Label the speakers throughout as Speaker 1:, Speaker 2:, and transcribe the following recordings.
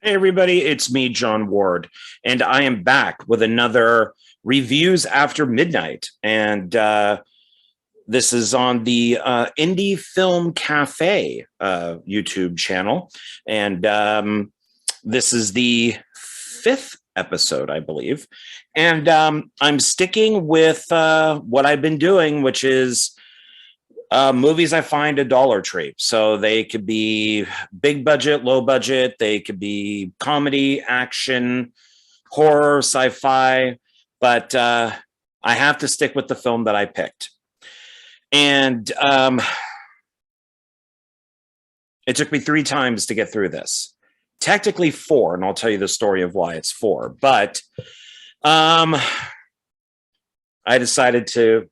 Speaker 1: Hey, everybody, it's me, John Ward, and I am back with another Reviews After Midnight. And this is on the Indie Film Cafe YouTube channel. And this is the fifth episode, I believe. And I'm sticking with what I've been doing, which is movies I find at Dollar Tree. So they could be big budget, low budget. They could be comedy, action, horror, sci-fi. But I have to stick with the film that I picked. And it took me 3 times to get through this. Technically 4, and I'll tell you the story of why it's 4. But I decided to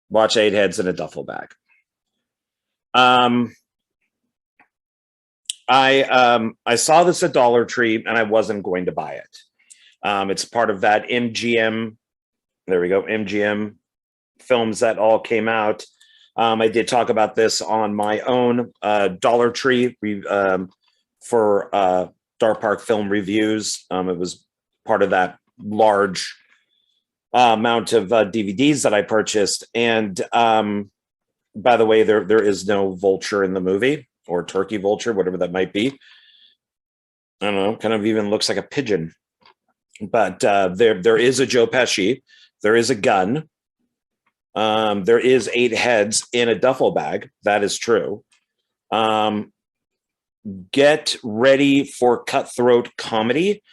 Speaker 1: watch 8 Heads in a Duffel Bag. I saw this at Dollar Tree and I wasn't going to buy it. It's part of that MGM. There we go, MGM films that all came out. I did talk about this on my own Dollar Tree for Dark Park Film Reviews. It was part of that large amount of DVDs that I purchased. And by the way, there is no vulture in the movie, or turkey vulture, whatever that might be. I don't know, kind of even looks like a pigeon. But there is a Joe Pesci. There is a gun. There is 8 heads in a duffel bag. That is true. Get ready for cutthroat comedy.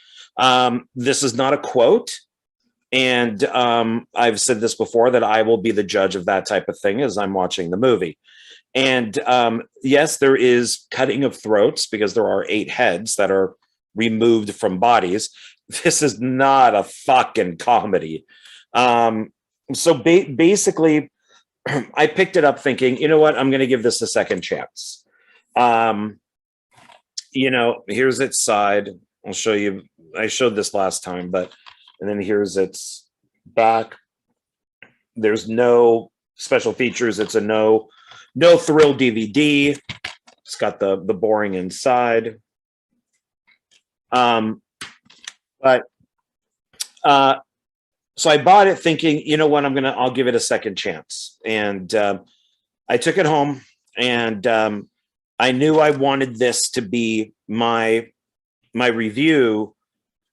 Speaker 1: This is not a quote. And I've said this before, that I will be the judge of that type of thing as I'm watching the movie. And yes, there is cutting of throats because there are 8 heads that are removed from bodies. This is not a fucking comedy. So basically, I picked it up thinking, you know what, I'm going to give this a second chance. Here's its side. I'll show you. I showed this last time, and then here's its back. There's no special features. It's a no thrill DVD. It's got the boring inside. So I bought it thinking, you know what, I'll give it a second chance. And I took it home, and I knew I wanted this to be my review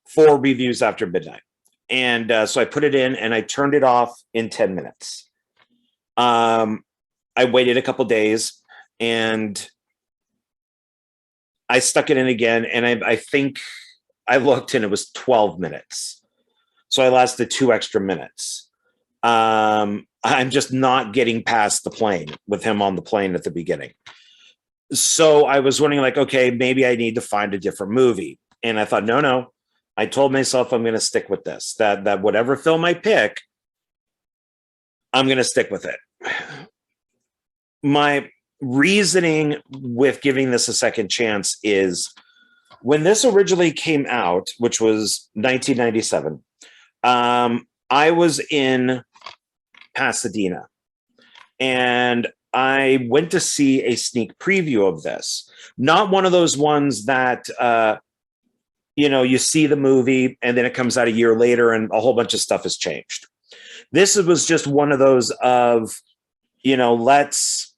Speaker 1: for Reviews After Midnight. And so I put it in and I turned it off in 10 minutes. I waited a couple days and I stuck it in again. And I think I looked and it was 12 minutes. So I lasted 2 extra minutes. I'm just not getting past the plane with him on the plane at the beginning. So I was wondering, like, okay, maybe I need to find a different movie. And I thought, no. I told myself I'm going to stick with this, that whatever film I pick, I'm going to stick with it. My reasoning with giving this a second chance is when this originally came out, which was 1997, I was in Pasadena and I went to see a sneak preview of this. Not one of those ones that, you see the movie and then it comes out a year later and a whole bunch of stuff has changed. This was just one of those of, let's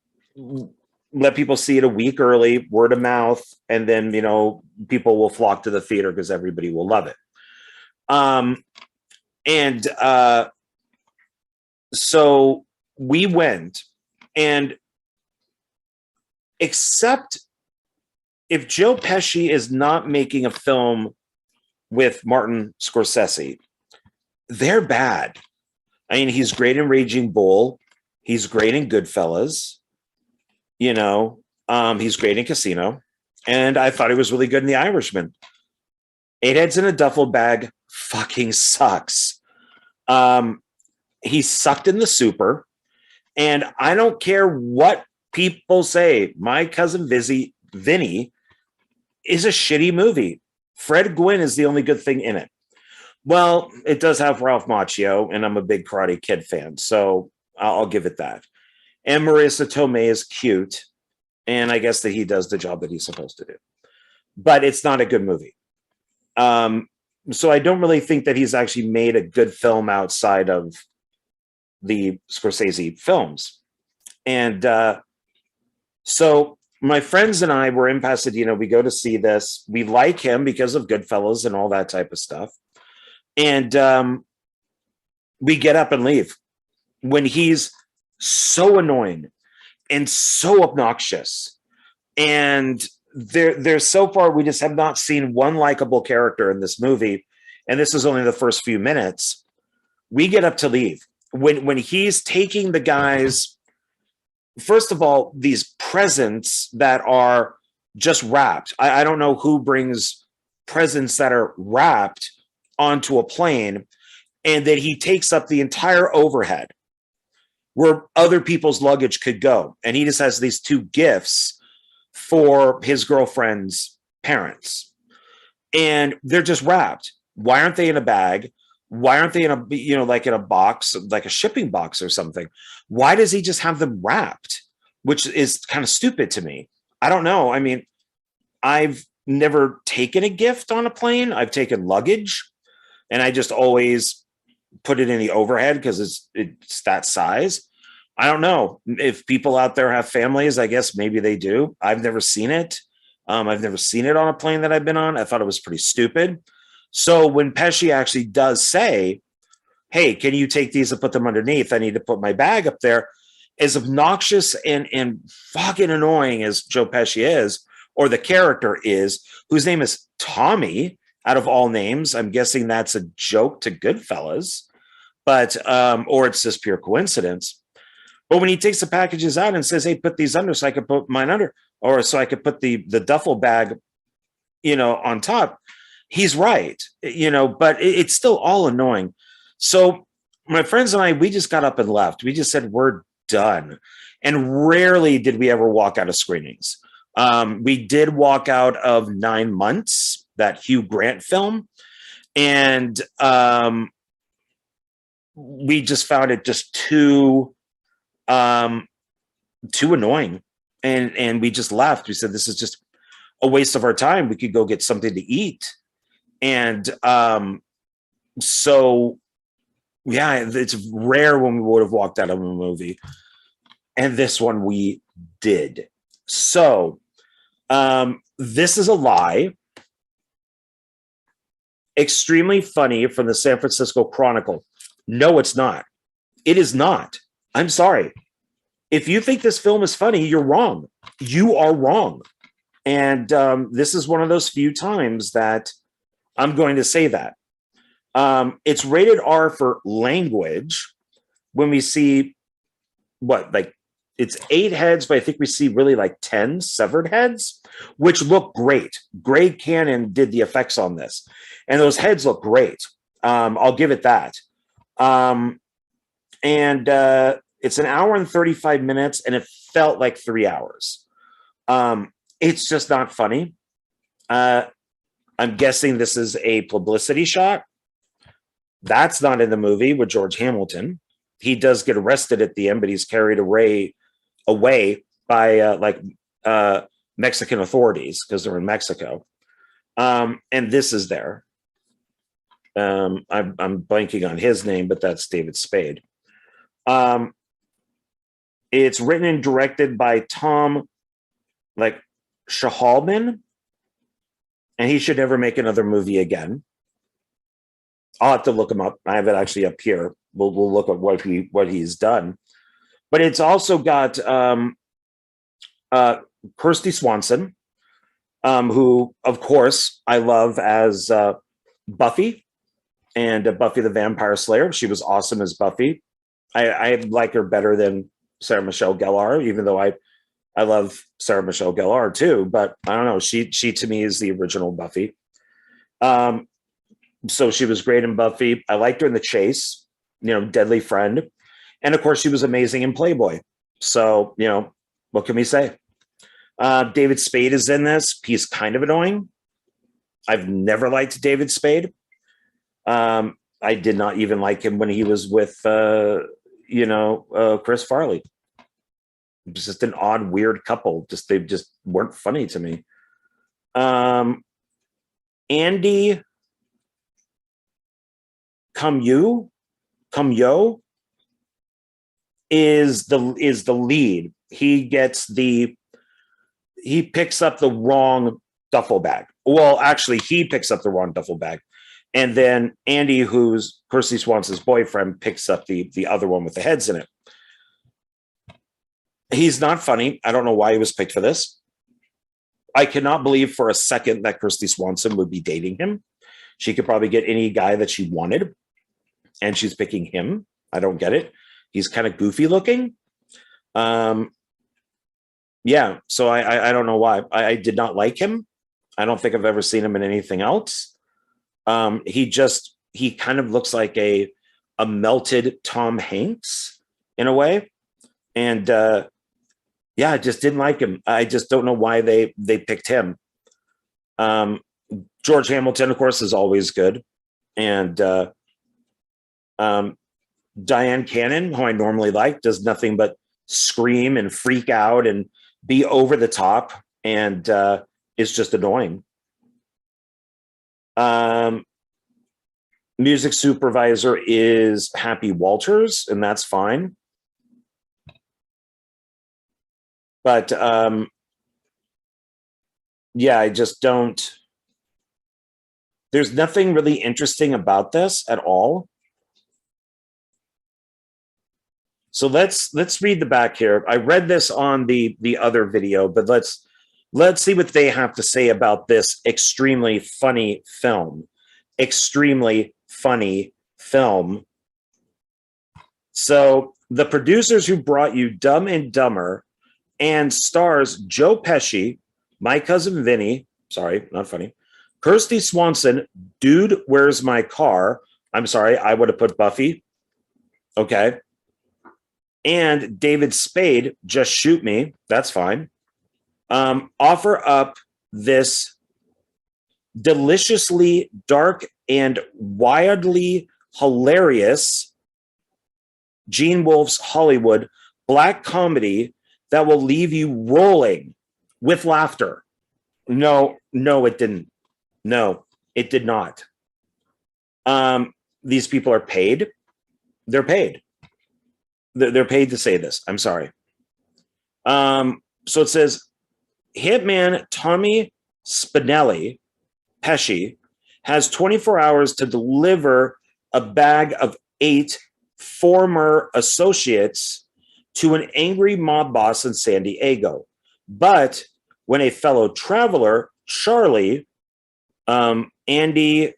Speaker 1: let people see it a week early, word of mouth, and then, people will flock to the theater because everybody will love it. So we went, and except if Joe Pesci is not making a film with Martin Scorsese, they're bad. I mean, he's great in Raging Bull. He's great in Goodfellas. He's great in Casino. And I thought he was really good in The Irishman. 8 Heads in a Duffel Bag fucking sucks. He sucked in The Super. And I don't care what people say. My Cousin Vinny is a shitty movie. Fred Gwynn is the only good thing in it. Well, it does have Ralph Macchio, and I'm a big Karate Kid fan, so I'll give it that. And Marissa Tomei is cute, and I guess that he does the job that he's supposed to do. but it's not a good movie. Um, so I don't really think that he's actually made a good film outside of the Scorsese films. And so my friends and I were in Pasadena. We go to see this. We like him because of Goodfellas and all that type of stuff. And we get up and leave when he's so annoying and so obnoxious. And there's so far, we just have not seen one likable character in this movie. And this is only the first few minutes. We get up to leave. When he's taking the guys, first of all, these presents that are just wrapped. I don't know who brings presents that are wrapped onto a plane, and that he takes up the entire overhead where other people's luggage could go. And he just has these two gifts for his girlfriend's parents. And they're just wrapped. Why aren't they in a bag? Why aren't they in a, like in a box, like a shipping box or something? Why does he just have them wrapped? Which is kind of stupid to me. I don't know. I mean, I've never taken a gift on a plane. I've taken luggage, and I just always put it in the overhead because it's that size. I don't know if people out there have families. I guess maybe they do. I've never seen it. I've never seen it on a plane that I've been on. I thought it was pretty stupid. So when Pesci actually does say, hey, can you take these and put them underneath? I need to put my bag up there. As obnoxious and fucking annoying as Joe Pesci is, or the character is, whose name is Tommy, out of all names. I'm guessing that's a joke to Goodfellas, but or it's just pure coincidence. But when he takes the packages out and says, hey, put these under so I could put mine under, or so I could put the duffel bag, on top, he's right, but it's still all annoying. So my friends and I, we just got up and left. We just said, we're done. And rarely did we ever walk out of screenings. We did walk out of 9 Months, that Hugh Grant film. And we just found it just too annoying. And we just left. We said, this is just a waste of our time. We could go get something to eat. And so, yeah, it's rare when we would have walked out of a movie. And this one we did. So this is a lie. Extremely funny from the San Francisco Chronicle. No, it's not. It is not. I'm sorry. If you think this film is funny, you're wrong. You are wrong. And this is one of those few times that I'm going to say that. It's rated R for language. When we see it's 8 heads, but I think we see really like 10 severed heads, which look great. Greg Cannon did the effects on this, and those heads look great. I'll give it that. And it's 1 hour and 35 minutes, and it felt like 3 hours. It's just not funny. I'm guessing this is a publicity shot. That's not in the movie with George Hamilton. He does get arrested at the end, but he's carried away by Mexican authorities because they're in Mexico. And this is there. I'm blanking on his name, but that's David Spade. It's written and directed by Tom Shahalman, and he should never make another movie again. I'll have to look him up. I have it actually up here. We'll look at what he's done. But it's also got Kirsty Swanson, who, of course, I love as Buffy and Buffy the Vampire Slayer. She was awesome as Buffy. I like her better than Sarah Michelle Gellar, even though I love Sarah Michelle Gellar too. But I don't know. She to me is the original Buffy. So she was great in Buffy. I liked her in The Chase, Deadly Friend. And of course, she was amazing in Playboy. So, what can we say? David Spade is in this. He's kind of annoying. I've never liked David Spade. I did not even like him when he was with, Chris Farley. It was just an odd, weird couple. They just weren't funny to me. Andy Cumyo is the lead. He picks up the wrong duffel bag. Well, actually, he picks up the wrong duffel bag. And then Andy, who's Kirsty Swanson's boyfriend, picks up the other one with the heads in it. He's not funny. I don't know why he was picked for this. I cannot believe for a second that Kirsty Swanson would be dating him. She could probably get any guy that she wanted, and she's picking him. I don't get it. He's kind of goofy looking. Yeah, so I don't know why. I did not like him. I don't think I've ever seen him in anything else. He kind of looks like a melted Tom Hanks in a way. And yeah, I just didn't like him. I just don't know why they picked him. George Hamilton, of course, is always good. And Diane Cannon, who I normally like, does nothing but scream and freak out and be over the top, and is just annoying. Music supervisor is Happy Walters, and that's fine. But yeah, I just don't. There's nothing really interesting about this at all. So let's read the back here. I read this on the other video, but let's see what they have to say about this extremely funny film. Extremely funny film. So the producers who brought you Dumb and Dumber and stars Joe Pesci, My Cousin Vinny, sorry, not funny, Kirsty Swanson, Dude, Where's My Car? I'm sorry, I would have put Buffy. Okay. And David Spade, Just Shoot Me. That's fine. Offer up this deliciously dark and wildly hilarious Gene Wolfe's Hollywood black comedy that will leave you rolling with laughter. No, it didn't. No, it did not. These people are paid. They're paid. They're paid to say this. I'm sorry. So it says, Hitman Tommy Spinelli, Pesci, has 24 hours to deliver a bag of 8 former associates to an angry mob boss in San Diego. But when a fellow traveler, Charlie, Andy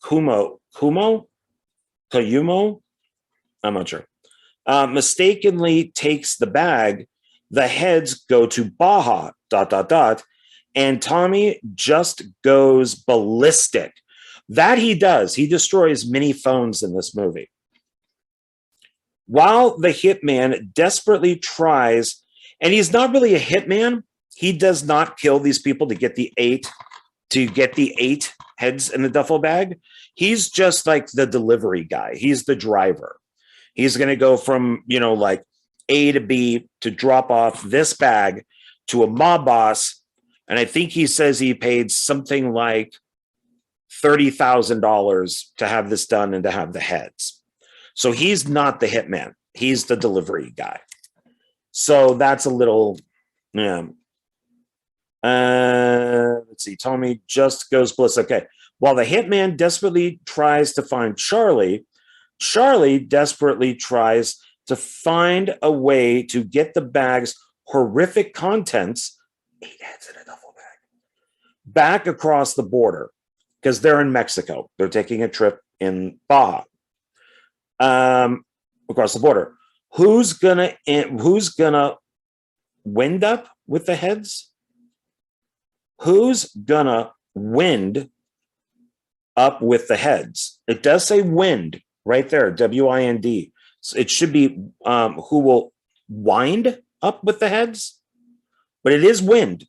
Speaker 1: Cuyumo, I'm not sure, mistakenly takes the bag, the heads go to Baja, ... and Tommy just goes ballistic. That he does. He destroys many phones in this movie. While the hitman desperately tries, and he's not really a hitman, he does not kill these people to get the 8 heads in the duffel bag. He's just like the delivery guy. He's the driver. He's going to go from, like A to B to drop off this bag to a mob boss. And I think he says he paid something like $30,000 to have this done and to have the heads. So he's not the hitman. He's the delivery guy. So that's a little, yeah. Let's see. Tommy just goes ballistic. Okay. While the hitman desperately tries to find Charlie, Charlie desperately tries to find a way to get the bag's horrific contents, 8 heads in a duffel bag, back across the border because they're in Mexico. They're taking a trip in Baja, across the border. Who's gonna wind up with the heads? Who's gonna wind up with the heads? It does say wind right there, W-I-N-D. So it should be who will wind up with the heads, but it is wind.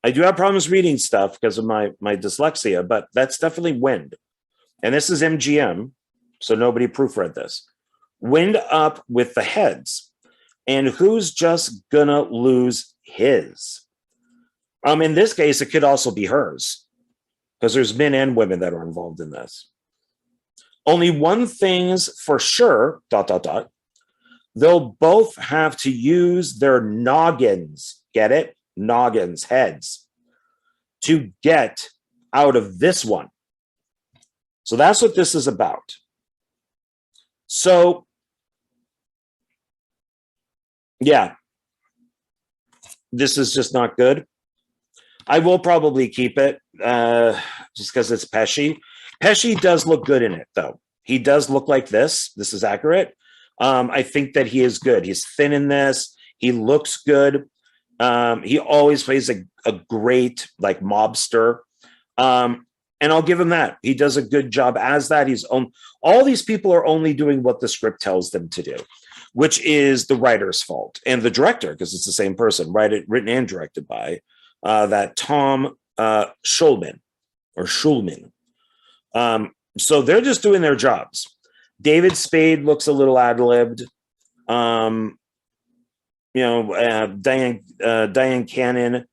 Speaker 1: I do have problems reading stuff because of my dyslexia, but that's definitely wind. And this is MGM, so nobody proofread this. Wind up with the heads. And who's just gonna lose his? In this case, it could also be hers because there's men and women that are involved in this. Only one thing's for sure, dot, dot, dot. They'll both have to use their noggins, get it? Noggins, heads, to get out of this one. So that's what this is about. So, yeah, this is just not good. I will probably keep it just because it's Pesci. Pesci does look good in it, though. He does look like this. This is accurate. I think that he is good. He's thin in this. He looks good. He always plays a great like mobster. And I'll give him that. He does a good job as that. All these people are only doing what the script tells them to do, which is the writer's fault and the director, because it's the same person, written and directed by that Tom Schulman. So they're just doing their jobs. David Spade looks a little ad-libbed. Diane Cannon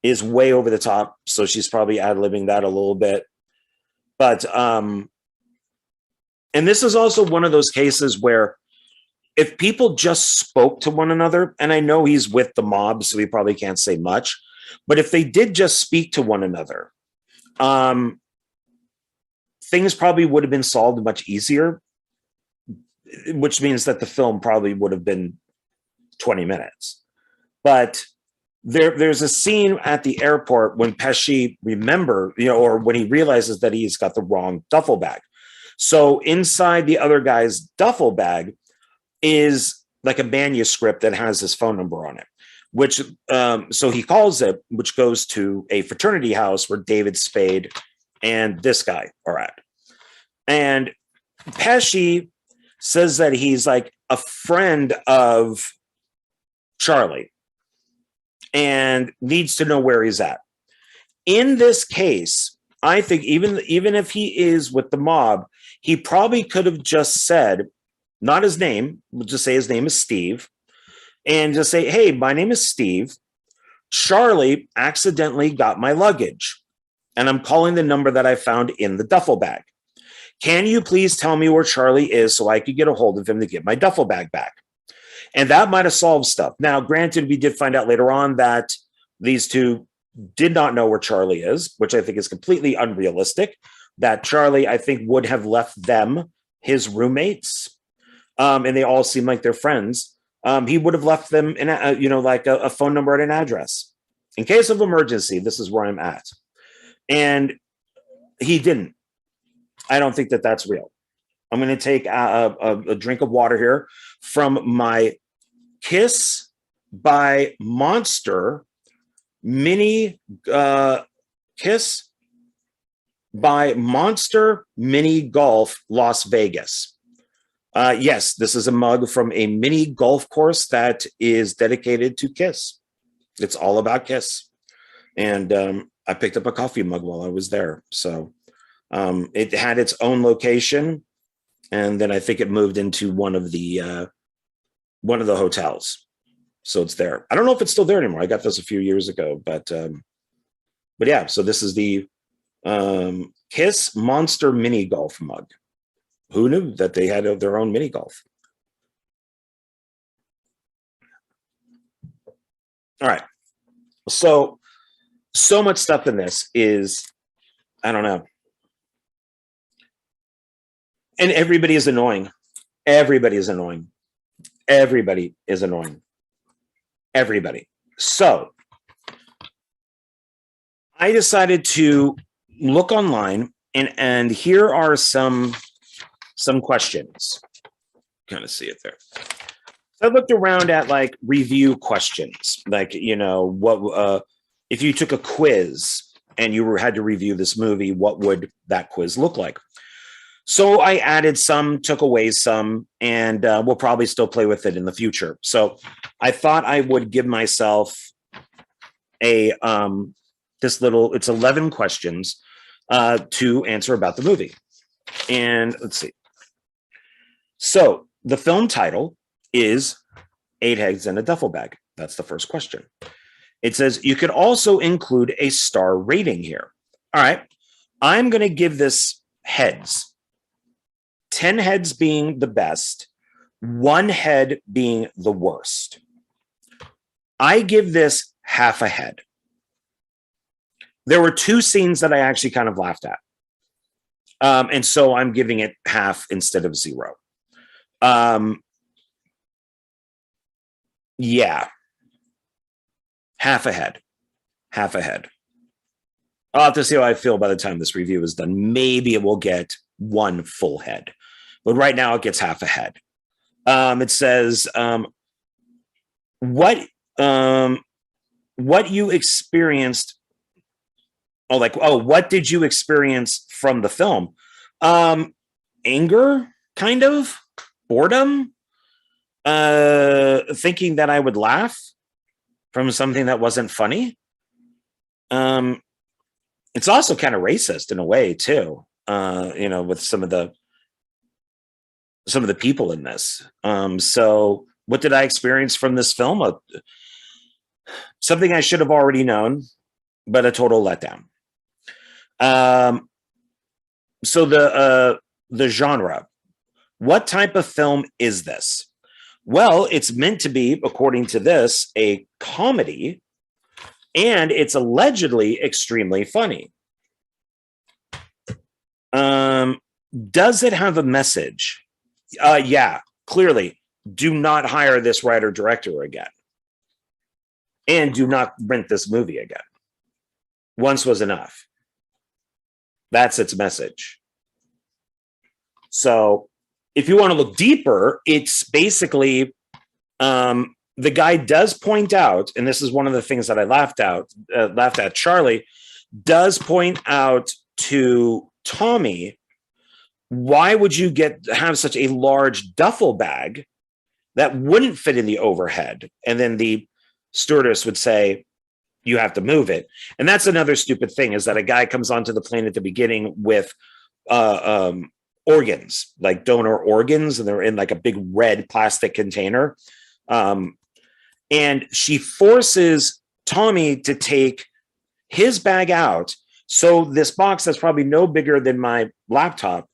Speaker 1: is way over the top, so she's probably ad-libbing that a little bit. But and this is also one of those cases where if people just spoke to one another, and I know he's with the mob, so he probably can't say much, but if they did just speak to one another, things probably would have been solved much easier, which means that the film probably would have been 20 minutes. But there's a scene at the airport when Pesci or when he realizes that he's got the wrong duffel bag. So inside the other guy's duffel bag is like a manuscript that has his phone number on it, which so he calls it, which goes to a fraternity house where David Spade and this guy are at. And Pesci says that he's like a friend of Charlie and needs to know where he's at. In this case, I think even if he is with the mob, he probably could have just said, not his name, we'll just say his name is Steve, and just say, hey, my name is Steve. Charlie accidentally got my luggage, and I'm calling the number that I found in the duffel bag. Can you please tell me where Charlie is so I could get a hold of him to get my duffel bag back? And that might have solved stuff. Now, granted, we did find out later on that these two did not know where Charlie is, which I think is completely unrealistic. That Charlie, I think, would have left them, his roommates, and they all seem like they're friends. He would have left them in a phone number and an address. In case of emergency, this is where I'm at. And he didn't. I don't think that that's real. I'm going to take a drink of water here from my Kiss by Monster mini Kiss by Monster Mini Golf Las Vegas. Yes, this is a mug from a mini golf course that is dedicated to Kiss. It's all about Kiss. And I picked up a coffee mug while I was there. So it had its own location. And then I think it moved into one of the hotels. So it's there. I don't know if it's still there anymore. I got this a few years ago, but yeah, so this is the Kiss Monster Mini Golf mug. Who knew that they had their own mini golf? All right. So much stuff in this is, I don't know. And everybody is annoying. Everybody is annoying. Everybody is annoying. Everybody. So I decided to look online and here are some questions. Kind of see it there. So I looked around at like review questions, like, what if you took a quiz and you had to review this movie, what would that quiz look like? So I added some, took away some, and we'll probably still play with it in the future. So I thought I would give myself it's 11 questions to answer about the movie. And let's see. So the film title is 8 Eggs in a Duffel Bag. That's the first question. It says you could also include a star rating here. All right. I'm going to give this heads. 10 heads being the best, 1 head being the worst. I give this half a head. There were 2 scenes that I actually kind of laughed at. And so I'm giving it half instead of 0. Yeah. Half a head. Half a head. I'll have to see how I feel by the time this review is done. Maybe it will get 1 full head. But right now it gets half a head. It says, what you experienced. What did you experience from the film? Anger, kind of, boredom, thinking that I would laugh from something that wasn't funny. It's also kind of racist in a way too, with some of the people in this. So what did I experience from this film? Something I should have already known, but a total letdown. So the genre, what type of film is this? Well, it's meant to be, according to this, a comedy, and it's allegedly extremely funny. Does it have a message? Yeah, clearly. Do not hire this writer-director again. And do not rent this movie again. Once was enough. That's its message. So if you want to look deeper, it's basically the guy does point out, and this is one of the things that I laughed at. Charlie does point out to Tommy, why would you have such a large duffel bag that wouldn't fit in the overhead? And then the stewardess would say, you have to move it. And that's another stupid thing, is that a guy comes onto the plane at the beginning with organs, like donor organs, and they're in like a big red plastic container. And she forces Tommy to take his bag out. So this box that's probably no bigger than my laptop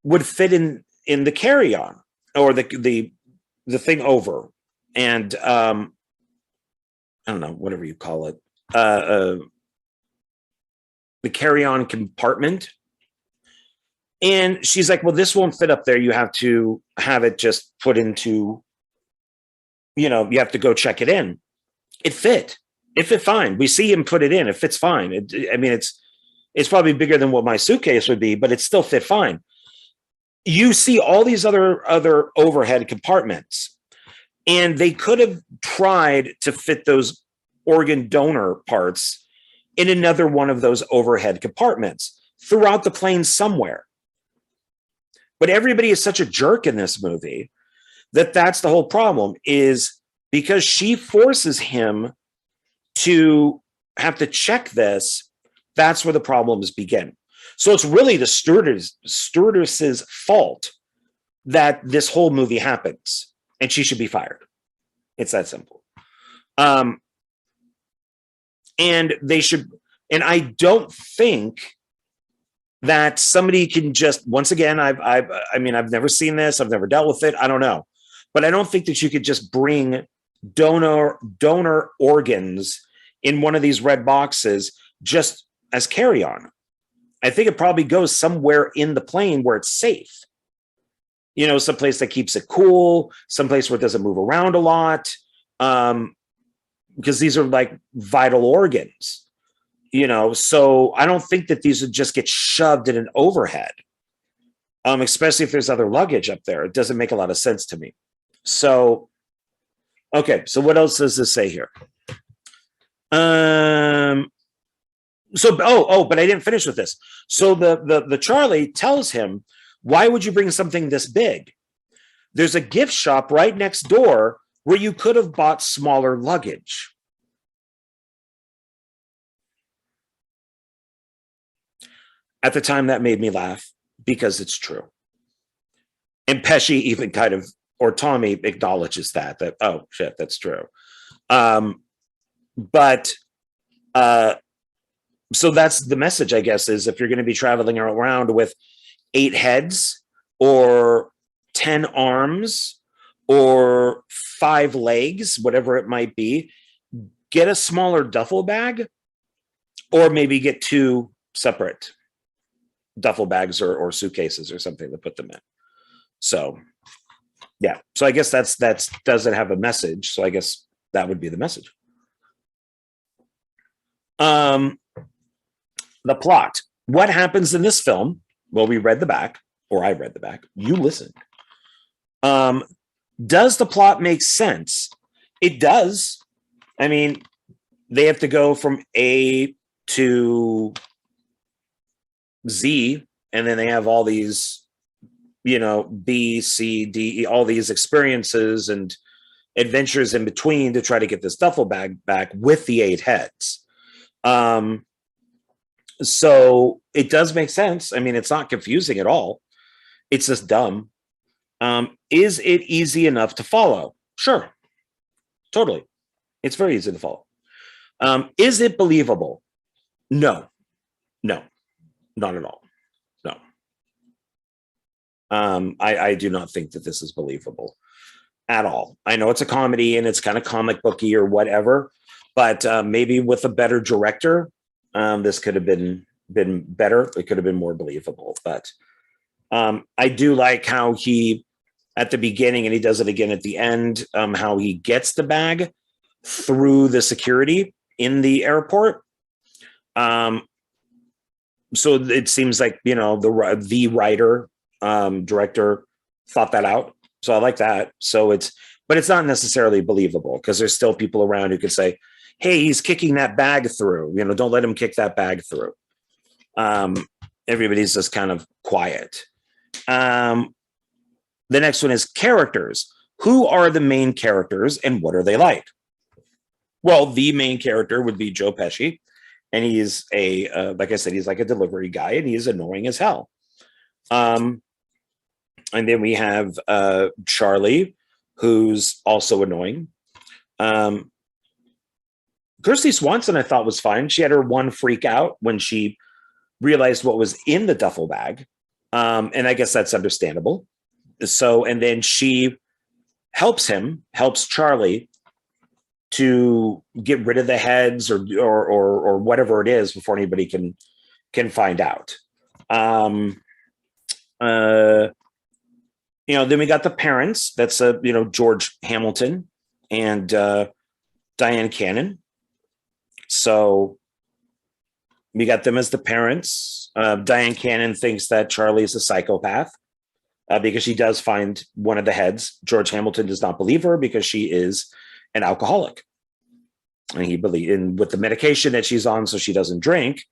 Speaker 1: would fit in the carry-on, or the thing over. And I don't know, whatever you call it, the carry-on compartment. And she's like, well, this won't fit up there. You have to have it just put into, you have to go check it in. It fit. It fit fine. We see him put it in. It fits fine. It's probably bigger than what my suitcase would be, but it still fit fine. You see all these other overhead compartments, and they could have tried to fit those organ donor parts in another one of those overhead compartments throughout the plane somewhere. But everybody is such a jerk in this movie that's the whole problem, is because she forces him to have to check this. That's where the problems begin. So it's really the stewardess's fault that this whole movie happens, and she should be fired. It's that simple. And they should, and I don't think that somebody can just, once again, I've never seen this. I've never dealt with it. I don't know, but I don't think that you could just bring donor organs in one of these red boxes just as carry-on. I think it probably goes somewhere in the plane where it's safe. Someplace that keeps it cool, someplace where it doesn't move around a lot, because these are like vital organs, So I don't think that these would just get shoved in an overhead, especially if there's other luggage up there. It doesn't make a lot of sense to me. So, okay, so what else does this say here? But I didn't finish with this. So the Charlie tells him, why would you bring something this big? There's a gift shop right next door where you could have bought smaller luggage. At the time, that made me laugh because it's true. And Pesci even or Tommy acknowledges that, oh shit, that's true. But so that's the message, I guess, is if you're going to be traveling around with 8 heads or 10 arms or 5 legs, whatever it might be, get a smaller duffel bag, or maybe get 2 separate duffel bags or suitcases or something to put them in. So yeah, so I guess that's doesn't have a message. So I guess that would be the message. The plot. What happens in this film? Well, we read the back, or I read the back. You listened. Does the plot make sense? It does. I mean, they have to go from A to Z, and then they have all these, B, C, D, E, all these experiences and adventures in between to try to get this duffel bag back with the 8 heads. So it does make sense. I mean, it's not confusing at all. It's just dumb. Is it easy enough to follow? Sure. Totally. It's very easy to follow. Is it believable? No, not at all. No. I do not think that this is believable at all. I know it's a comedy and it's kind of comic booky or whatever, but maybe with a better director, this could have been better. It could have been more believable. But I do like how he, at the beginning, and he does it again at the end, how he gets the bag through the security in the airport. So it seems like, the writer, director thought that out. So I like that. So but it's not necessarily believable, because there's still people around who could say, hey, he's kicking that bag through, don't let him kick that bag through. Everybody's just kind of quiet. The next one is characters. Who are the main characters and what are they like? Well, the main character would be Joe Pesci. And he's like I said, he's like a delivery guy, and he's annoying as hell. And then we have Charlie, who's also annoying. Kirsty Swanson, I thought, was fine. She had her one freak out when she realized what was in the duffel bag. And I guess that's understandable. So, and then she helps Charlie to get rid of the heads or whatever it is before anybody can find out. Then we got the parents. That's George Hamilton and Diane Cannon. So we got them as the parents. Diane Cannon thinks that Charlie is a psychopath because she does find one of the heads. George Hamilton does not believe her because she is an alcoholic, and he believes with the medication that she's on, so she doesn't drink.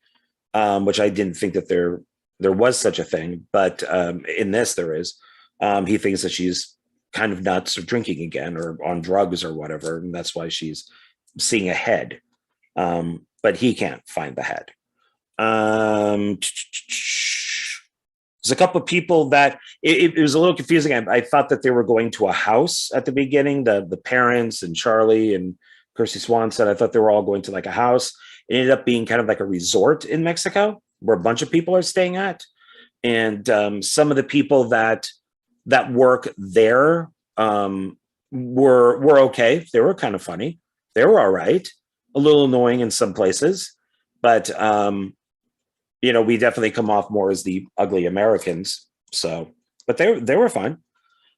Speaker 1: Which I didn't think that there was such a thing, but in this there is. He thinks that she's kind of nuts or drinking again or on drugs or whatever, and that's why she's seeing a head. But he can't find the head. There's a couple of people that it was a little confusing. I thought that they were going to a house at the beginning, the parents and Charlie and Kirsty Swanson. I thought they were all going to like a house. It ended up being kind of like a resort in Mexico where a bunch of people are staying at. And some of the people that work there were okay. They were kind of funny. They were all right. A little annoying in some places, but we definitely come off more as the ugly Americans. So, but they were fun.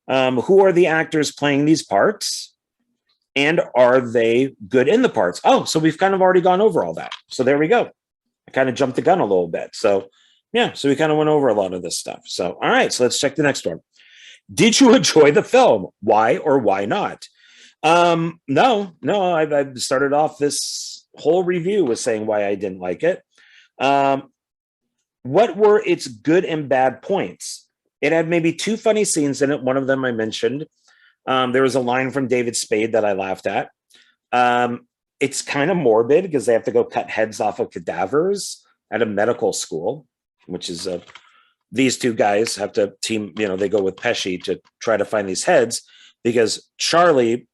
Speaker 1: Who are the actors playing these parts, and are they good in the parts? Oh, so we've kind of already gone over all that. So there we go. I kind of jumped the gun a little bit. So yeah, so we kind of went over a lot of this stuff. So all right, so let's check the next one. Did you enjoy the film? Why or why not? No. I started off this whole review with saying why I didn't like it. What were its good and bad points? It had maybe 2 funny scenes in it. One of them I mentioned. There was a line from David Spade that I laughed at. It's kind of morbid because they have to go cut heads off of cadavers at a medical school, which is these 2 guys have to team, they go with Pesci to try to find these heads because Charlie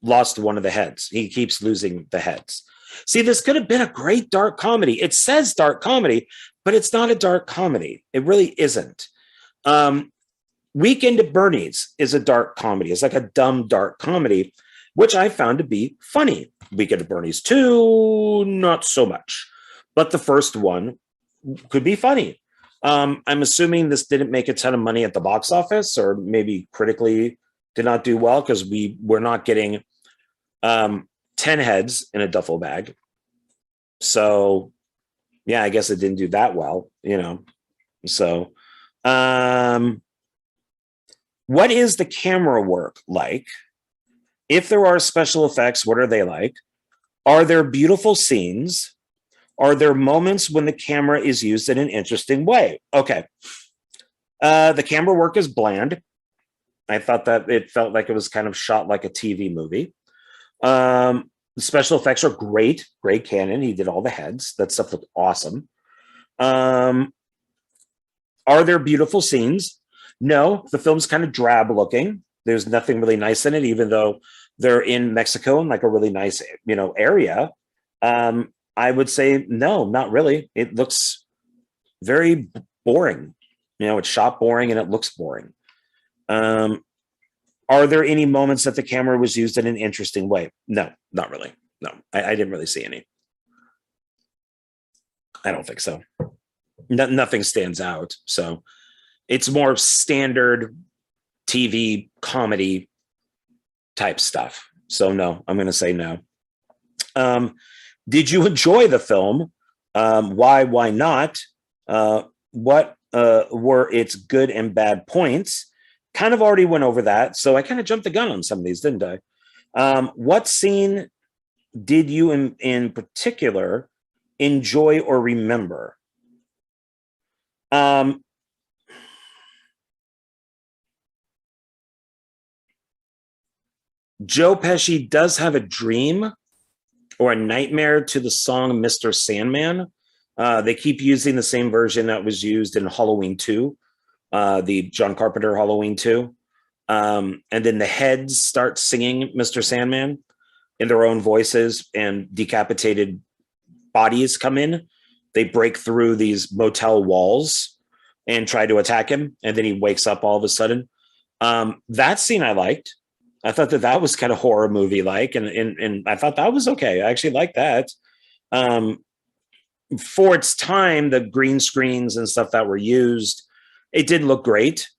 Speaker 1: lost one of the heads. He keeps losing the heads. See, this could have been a great dark comedy. It says dark comedy, but it's not a dark comedy. It really isn't. Weekend at Bernie's is a dark comedy. It's like a dumb dark comedy, which I found to be funny. Weekend at Bernie's 2, not so much. But the first one could be funny. I'm assuming this didn't make a ton of money at the box office, or maybe critically did not do well, because we were not getting 10 heads in a duffel bag. So yeah, I guess it didn't do that well, So what is the camera work like? If there are special effects, what are they like? Are there beautiful scenes? Are there moments when the camera is used in an interesting way? Okay. The camera work is bland. I thought that it felt like it was kind of shot like a TV movie. The special effects are great. Great Cannon. He did all the heads. That stuff looked awesome. Are there beautiful scenes? No, the film's kind of drab looking. There's nothing really nice in it, even though they're in Mexico in like a really nice, area. I would say no, not really. It looks very boring. It's shot boring and it looks boring. Are there any moments that the camera was used in an interesting way? No, not really. No, I didn't really see any. I don't think so. Nothing stands out. So it's more standard TV comedy type stuff. So no, I'm going to say no. Did you enjoy the film? Why not? What were its good and bad points? Kind of already went over that. So I kind of jumped the gun on some of these, didn't I? What scene did you in particular enjoy or remember? Joe Pesci does have a dream or a nightmare to the song Mr. Sandman. They keep using the same version that was used in Halloween 2, the John Carpenter Halloween 2. And then the heads start singing Mr. Sandman in their own voices, and decapitated bodies come in. They break through these motel walls and try to attack him. And then he wakes up all of a sudden. That scene I liked. I thought that was kind of horror movie like, and I thought that was okay. I actually liked that. For its time, the green screens and stuff that were used, it did look great.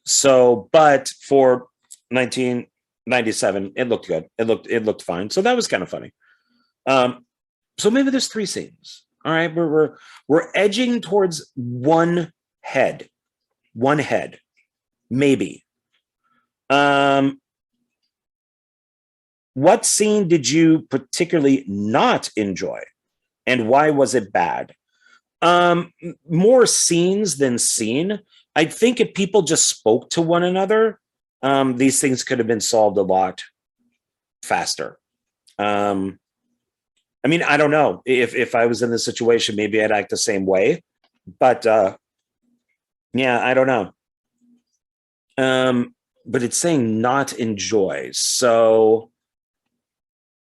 Speaker 1: So, but for 1997, it looked good. It looked fine. So that was kind of funny. So maybe there's 3 scenes. All right, we're edging towards one head, maybe. What scene did you particularly not enjoy, and why was it bad? More scenes than scene. I think if people just spoke to one another, these things could have been solved a lot faster. I mean, I don't know. If I was in this situation, maybe I'd act the same way. But yeah, I don't know. But it's saying not enjoy. So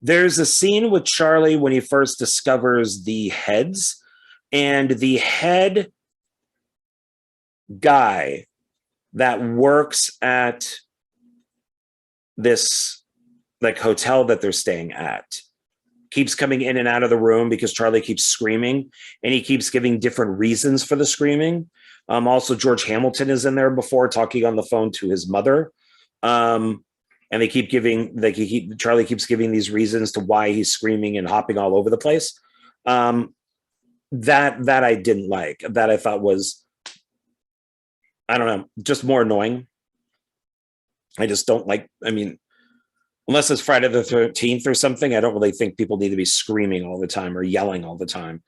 Speaker 1: there's a scene with Charlie when he first discovers the heads, and the head guy that works at this like hotel that they're staying at keeps coming in and out of the room because Charlie keeps screaming, and he keeps giving different reasons for the screaming. Also, George Hamilton is in there before talking on the phone to his mother. And they keep giving, Charlie keeps giving these reasons to why he's screaming and hopping all over the place. That I didn't like. That I thought was, I don't know, just more annoying. I just don't like, I mean, unless it's Friday the 13th or something, I don't really think people need to be screaming all the time or yelling all the time.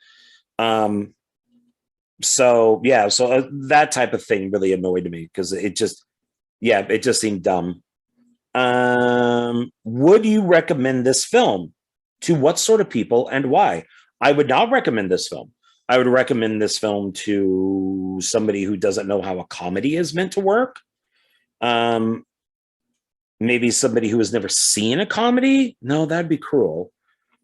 Speaker 1: So yeah, so that type of thing really annoyed me because it just seemed dumb. Would you recommend this film to what sort of people and why? I would not recommend this film. I would recommend this film to somebody who doesn't know how a comedy is meant to work. maybe somebody who has never seen a comedy. No, that'd be cruel.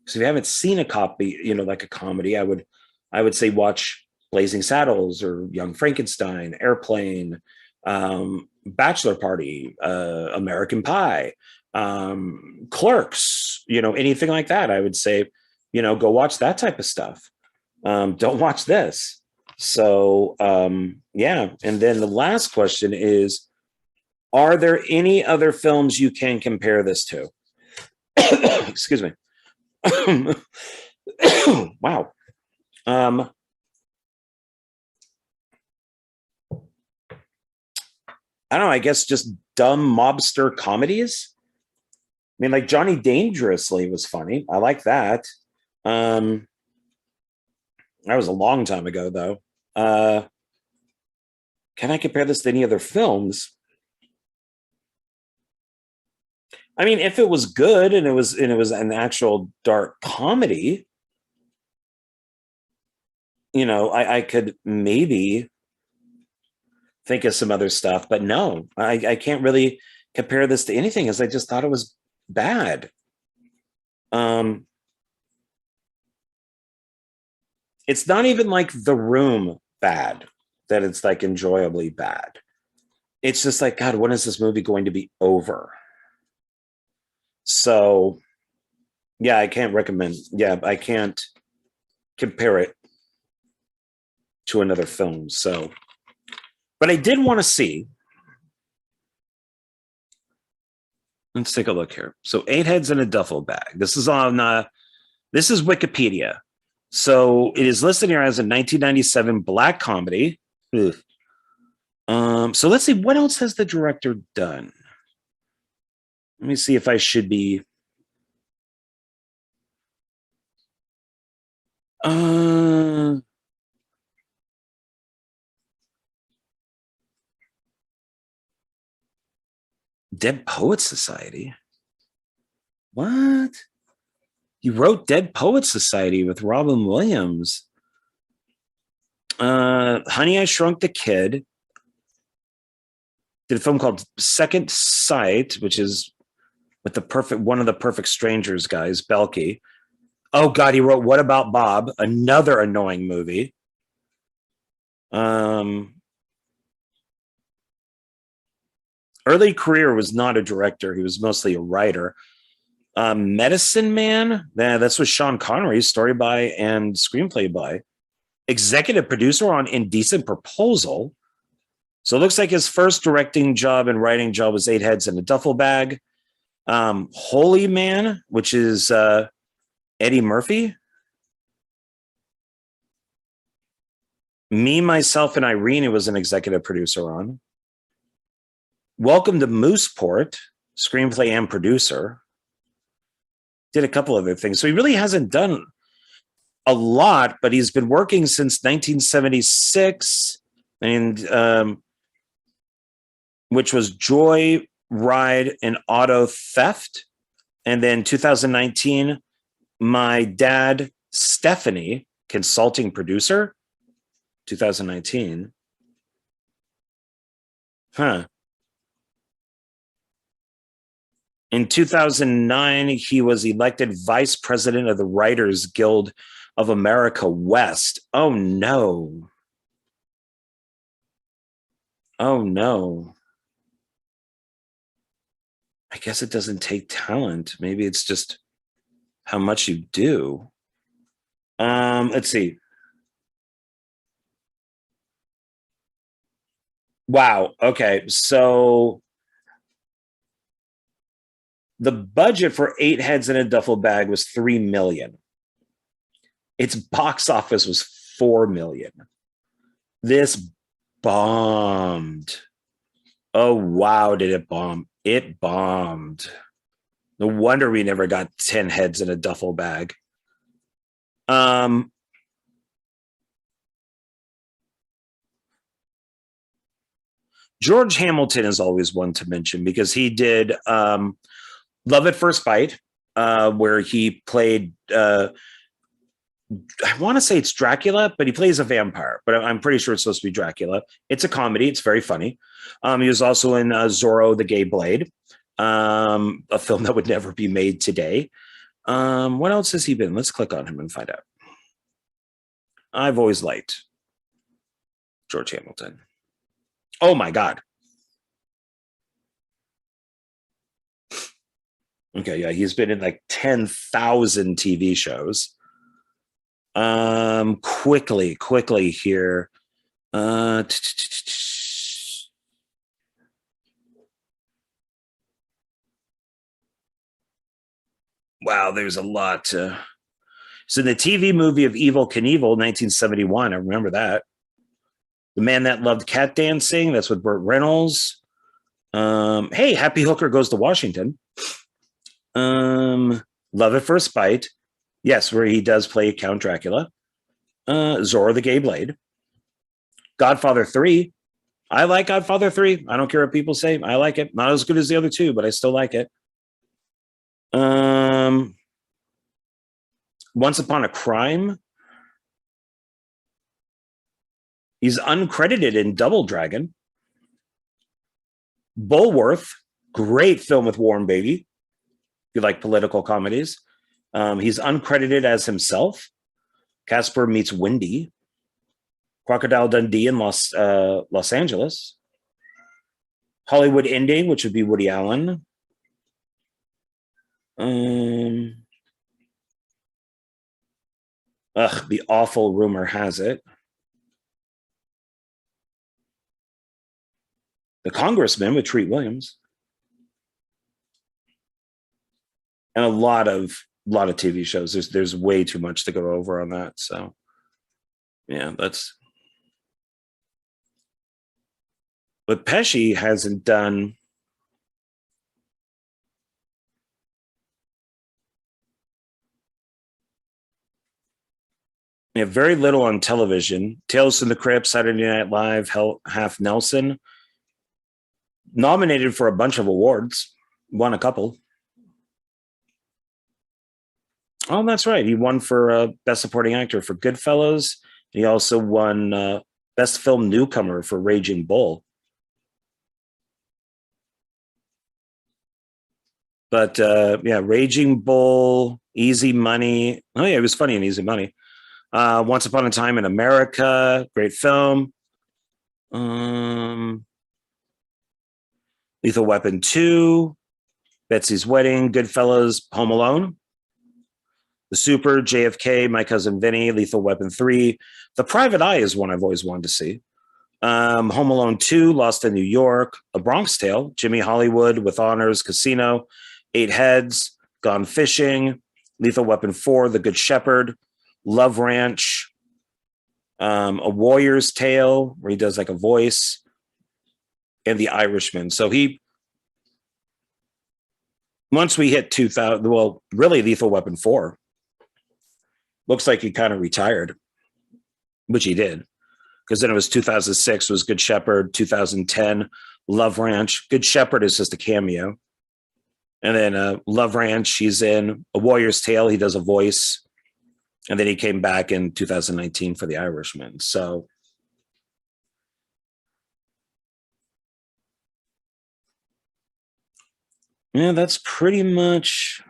Speaker 1: So if you haven't seen a copy, like a comedy, I would say watch Blazing Saddles or Young Frankenstein, Airplane, Bachelor Party, American Pie, Clerks, anything like that. I would say, go watch that type of stuff. Don't watch this. So, yeah. And then the last question is, are there any other films you can compare this to? Excuse me. Wow. I don't know, I guess just dumb mobster comedies. I mean, like Johnny Dangerously was funny. I like that. That was a long time ago, though. Can I compare this to any other films? I mean, if it was good and it was an actual dark comedy, I could maybe think of some other stuff, but no, I can't really compare this to anything, as I just thought it was bad. It's not even like The Room bad, that it's like enjoyably bad. It's just like, God, when is this movie going to be over? So yeah, I can't recommend. Yeah, I can't compare it to another film. So, but I did want to see. Let's take a look here. So, 8 Heads in a Duffel Bag. This is on. This is Wikipedia. So it is listed here as a 1997 black comedy. Ugh. So let's see, what else has the director done? Let me see if I should be. Dead Poets Society. What? He wrote Dead Poets Society with Robin Williams. Honey, I Shrunk the Kid. Did a film called Second Sight, which is with one of the Perfect Strangers guys, Belky. Oh God, he wrote What About Bob? Another annoying movie. Early career was not a director. He was mostly a writer. Medicine Man, that's with Sean Connery, story by and screenplay by. Executive producer on Indecent Proposal. So it looks like his first directing job and writing job was 8 Heads in a Duffel Bag. Holy Man, which is Eddie Murphy. Me, Myself, and Irene, it was an executive producer on. Welcome to Mooseport, screenplay and producer. Did a couple other things. So he really hasn't done a lot, but he's been working since 1976, and which was Joy Ride and Auto Theft. And then 2019, My Dad, Stephanie, consulting producer. 2019. Huh. In 2009, he was elected vice president of the Writers Guild of America West. Oh, no. Oh, no. I guess it doesn't take talent. Maybe it's just how much you do. Let's see. Wow. Okay. So the budget for 8 Heads in a Duffel Bag was $3 million. Its box office was $4 million. This bombed. Oh, wow, did it bomb? It bombed. No wonder we never got 10 heads in a duffel bag. George Hamilton is always one to mention because he did Love at First Bite, where he played, I want to say it's Dracula, but he plays a vampire, but I'm pretty sure it's supposed to be Dracula. It's a comedy. It's very funny. He was also in Zorro the Gay Blade. A film that would never be made today. What else has he been? Let's click on him and find out. I've always liked George Hamilton. Oh my God. Okay, yeah, he's been in like 10,000 TV shows. Quickly here. Wow, there's a lot. So the TV movie of Evel Knievel, 1971, I remember that. The Man That Loved Cat Dancing, that's with Burt Reynolds. Hey, Happy Hooker Goes to Washington. Love at First Bite. Yes, where he does play Count Dracula. Zora the Gay Blade. Godfather 3. I like Godfather 3. I don't care what people say. I like it. Not as good as the other two, but I still like it. Once Upon a Crime. He's uncredited in Double Dragon. Bulworth, great film with Warren Beatty. If you like political comedies. He's uncredited as himself. Casper Meets Wendy. Crocodile Dundee in Los Angeles. Hollywood Ending, which would be Woody Allen. The Awful Rumor Has It. The Congressman with Treat Williams. And a lot of TV shows. There's way too much to go over on that. So yeah, that's. But Pesci hasn't done. We have very little on television. Tales from the Crypt, Saturday Night Live, Half Nelson. Nominated for a bunch of awards. Won a couple. Oh, that's right. He won for Best Supporting Actor for Goodfellas. He also won Best Film Newcomer for Raging Bull. But yeah, Raging Bull, Easy Money. Oh yeah, it was funny in Easy Money. Once Upon a Time in America, great film. Lethal Weapon 2, Betsy's Wedding, Goodfellas, Home Alone. The Super, JFK, My Cousin Vinny, Lethal Weapon 3. The Private Eye is one I've always wanted to see. Home Alone 2, Lost in New York, A Bronx Tale, Jimmy Hollywood with Honors, Casino, Eight Heads, Gone Fishing, Lethal Weapon 4, The Good Shepherd, Love Ranch, A Warrior's Tale, where he does like a voice, and The Irishman. So once we hit 2000, well, really Lethal Weapon 4, looks like he kind of retired, which he did. Because then it was 2006 was Good Shepherd, 2010, Love Ranch. Good Shepherd is just a cameo. And then Love Ranch, he's in A Warrior's Tale. He does a voice. And then he came back in 2019 for The Irishman. So yeah, that's pretty much.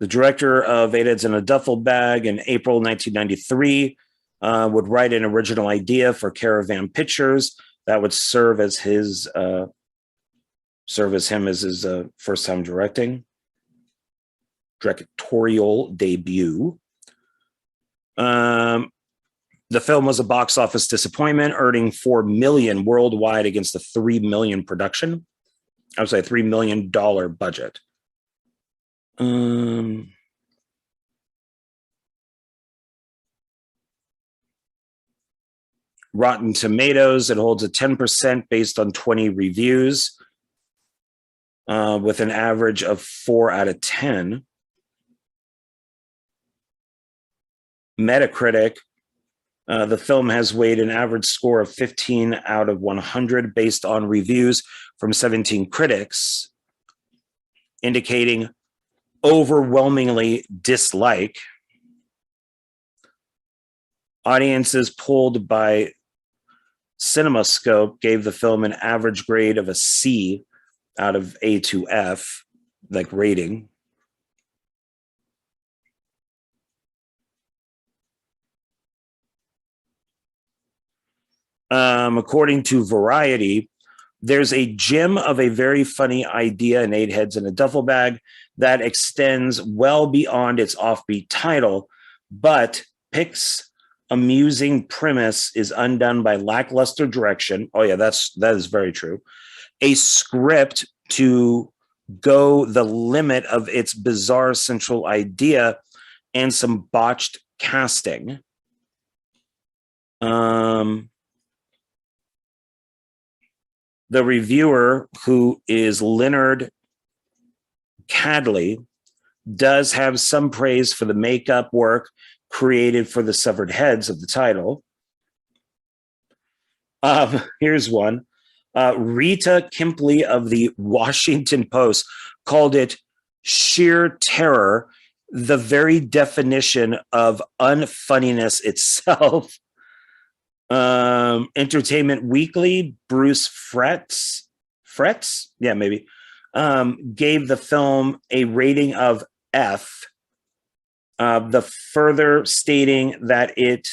Speaker 1: The director of Eight Heads in a Duffel Bag in April 1993 would write an original idea for Caravan Pictures that would serve as his first time directorial debut. The film was a box office disappointment, earning $4 million worldwide against a $3 million production. I would say $3 million budget. Rotten Tomatoes, it holds a 10% based on 20 reviews, with an average of 4 out of 10. Metacritic, the film has weighed an average score of 15 out of 100 based on reviews from 17 critics, indicating overwhelmingly dislike. Audiences polled by CinemaScope gave the film an average grade of a C out of A to F, like rating. According to Variety, there's a gem of a very funny idea in 8 Heads in a Duffel Bag that extends well beyond its offbeat title, but Pick's amusing premise is undone by lackluster direction. Oh yeah, that is very true. A script to go the limit of its bizarre central idea, and some botched casting. The reviewer, who is Leonard Cadley, does have some praise for the makeup work created for the severed heads of the title. Here's one. Rita Kimpley of the Washington Post called it sheer terror, the very definition of unfunniness itself. Entertainment Weekly, Bruce Fretz, yeah, maybe, gave the film a rating of F, the further stating that it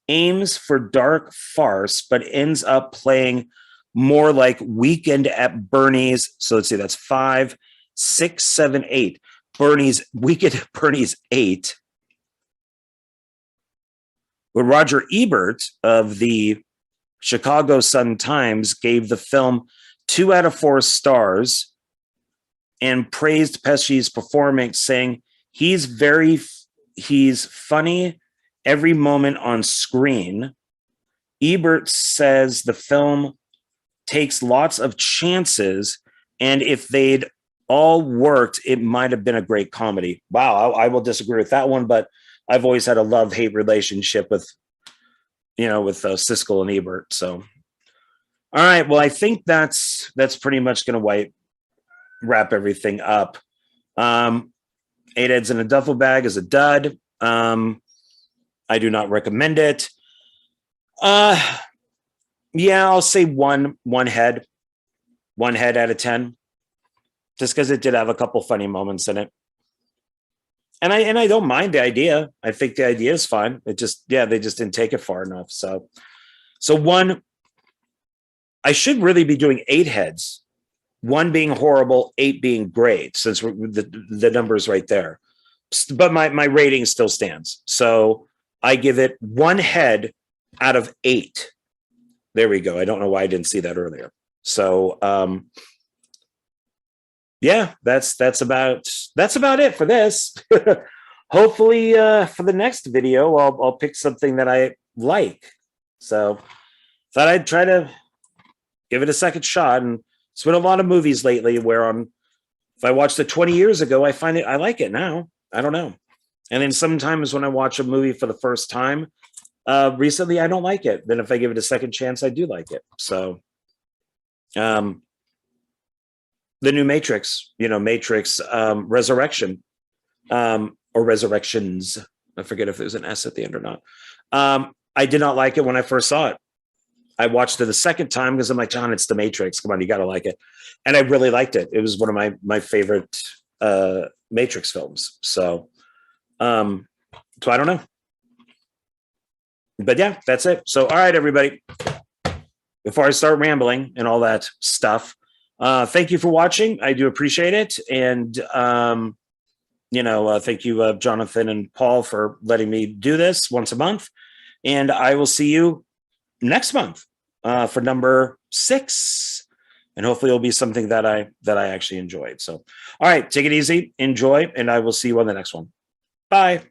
Speaker 1: aims for dark farce, but ends up playing more like Weekend at Bernie's. So let's see, that's 5, 6, 7, 8. Weekend at Bernie's 8. But Roger Ebert of the Chicago Sun-Times gave the film 2 out of 4 stars and praised Pesci's performance, saying he's funny every moment on screen. Ebert says the film takes lots of chances, and if they'd all worked, it might have been a great comedy. Wow, I will disagree with that one, but I've always had a love-hate relationship with Siskel and Ebert. So, all right. Well, I think that's pretty much going to wrap everything up. 8 Heads in a Duffel Bag is a dud. I do not recommend it. Yeah, I'll say one head out of 10, just because it did have a couple funny moments in it. And I don't mind the idea. I think the idea is fine. They just didn't take it far enough. So one, I should really be doing 8 heads, 1 being horrible, 8 being great, since the number's right there. But my rating still stands. So I give it 1 head out of 8. There we go. I don't know why I didn't see that earlier. So yeah, that's about it for this. Hopefully for the next video, I'll pick something that I like. So thought I'd try to give it a second shot. And it's been a lot of movies lately where if I watched it 20 years ago, I like it now. I don't know. And then sometimes when I watch a movie for the first time, recently, I don't like it. Then if I give it a second chance, I do like it. So the new Matrix, Matrix Resurrection, or Resurrections. I forget if there's an S at the end or not. I did not like it when I first saw it. I watched it the second time because I'm like, John, it's the Matrix. Come on, you got to like it. And I really liked it. It was one of my favorite Matrix films. So I don't know. But yeah, that's it. So, all right, everybody. Before I start rambling and all that stuff, thank you for watching. I do appreciate it. And, thank you, Jonathan and Paul, for letting me do this once a month. And I will see you next month for number 6. And hopefully it'll be something that I actually enjoyed. So, all right, take it easy, enjoy, and I will see you on the next one. Bye.